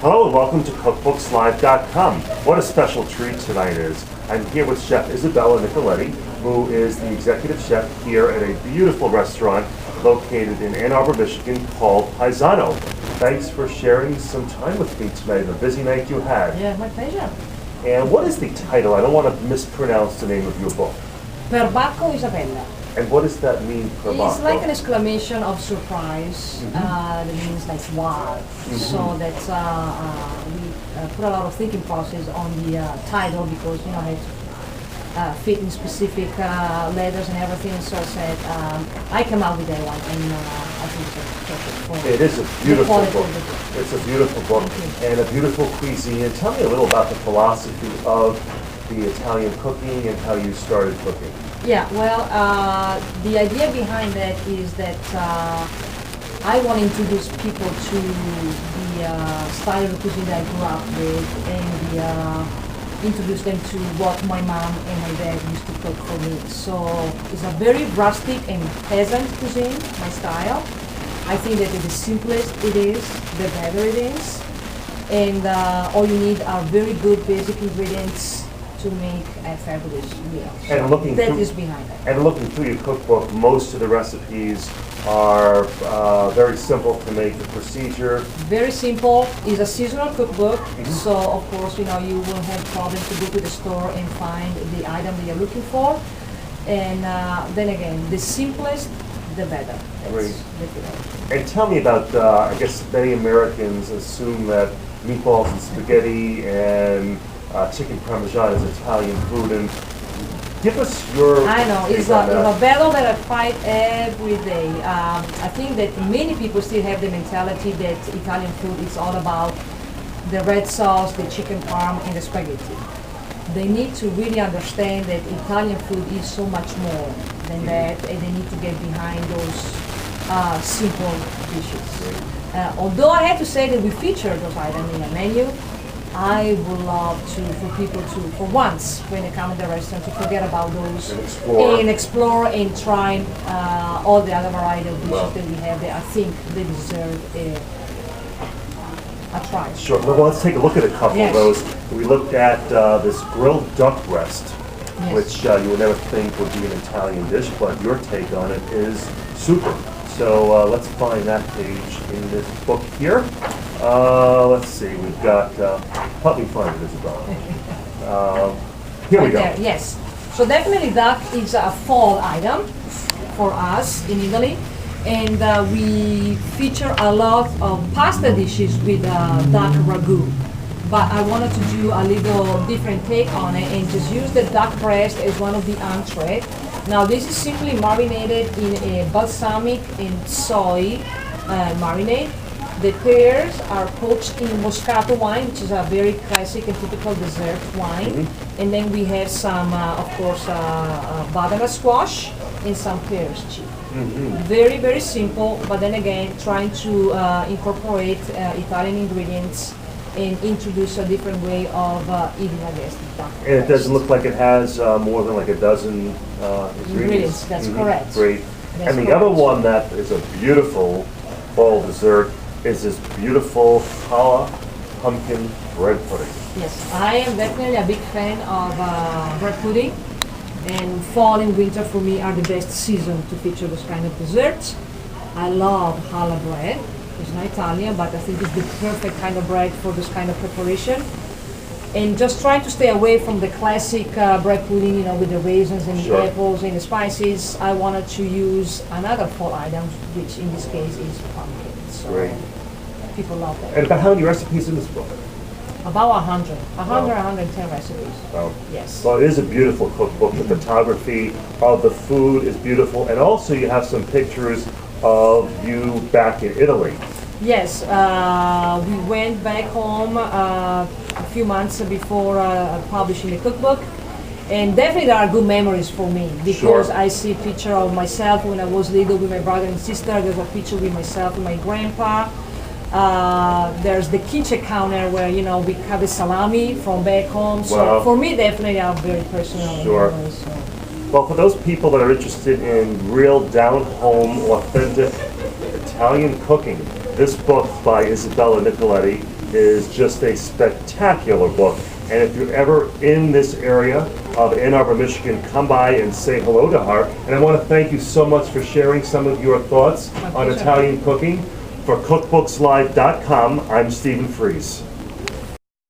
Hello and welcome to cookbookslive.com. What a special treat tonight is. I'm here with Chef Isabella Nicoletti, who is the executive chef here at a beautiful restaurant located in Ann Arbor, Michigan called Paesano. Thanks for sharing some time with me tonight, the busy night you had. Yeah, my pleasure. And what is the title? I don't want to mispronounce the name of your book. Perbacco Isabella. And what does that mean, perbacco? It's like an exclamation of surprise. That means like wow. So that's we put a lot of thinking process on the title because it's fit in specific letters and everything. So I said I came out with that one, and I think it's perfect for it is a beautiful the book. It's a beautiful book and a beautiful cuisine. Tell me a little about the philosophy of the Italian cooking and how you started cooking. Yeah, well, the idea behind that is that I want to introduce people to the style of cuisine that I grew up with, and introduce them to what my mom and my dad used to cook for me. So it's a very rustic and peasant cuisine, my style. I think that the simplest it is, the better it is. And all you need are very good basic ingredients to make a fabulous meal. And looking that through, is behind it. And looking through your cookbook, most of the recipes are very simple to make. The procedure. Very simple. It's a seasonal cookbook, so of course you will have problems to go to the store and find the item that you're looking for. And then again, the simplest, the better. Great. That's And tell me about, I guess many Americans assume that meatballs and spaghetti and chicken parmesan is Italian food, and give us your I know, it's a battle that I fight every day. I think that many people still have the mentality that Italian food is all about the red sauce, the chicken parm, and the spaghetti. They need to really understand that Italian food is so much more than that, and they need to get behind those simple dishes. Although I have to say that we feature those items in a menu, I would love for people to, for once, when they come to the restaurant, to forget about those and explore and try all the other variety of dishes that we have there. I think they deserve a try. Sure. Well, let's take a look at a couple of those. We looked at this grilled duck breast, which you would never think would be an Italian dish, but your take on it is super. So let's find that page in this book here. Let's see, we've got, help me find it, Isabella. Here we go. There, yes. So definitely duck is a fall item for us in Italy. And we feature a lot of pasta dishes with duck ragu. But I wanted to do a little different take on it and just use the duck breast as one of the entree. Now this is simply marinated in a balsamic and soy marinade. The pears are poached in Moscato wine, which is a very classic and typical dessert wine. And then we have some, of course, butternut squash and some pears chip. Very, very simple, but then again, trying to incorporate Italian ingredients and introduce a different way of eating, I guess. And it doesn't look like it has more than like a dozen ingredients. That's correct. Great. That's and the correct. other one that is a beautiful fall dessert is this beautiful challah pumpkin bread pudding. Yes, I am definitely a big fan of bread pudding, and fall and winter for me are the best season to feature this kind of desserts. I love challah bread. It's not Italian, but I think it's the perfect kind of bread for this kind of preparation. And just trying to stay away from the classic bread pudding, with the raisins and the apples and the spices. I wanted to use another fall item, which in this case is pumpkin. So Great. People love that. And about how many recipes in this book? About 110 recipes. Wow. Yes. Well, it is a beautiful cookbook. The photography of the food is beautiful, and also you have some pictures of you back in Italy. Yes, we went back home a few months before publishing the cookbook, and definitely there are good memories for me because I see a picture of myself when I was little with my brother and sister. There's a picture with myself and my grandpa. There's the kitchen counter where we cut the salami from back home. So for me, definitely are very personal memories. So. Well, for those people that are interested in real down-home, authentic Italian cooking, this book by Isabella Nicoletti is just a spectacular book. And if you're ever in this area of Ann Arbor, Michigan, come by and say hello to her. And I want to thank you so much for sharing some of your thoughts on Italian cooking. For cookbookslive.com, I'm Stephen Fries.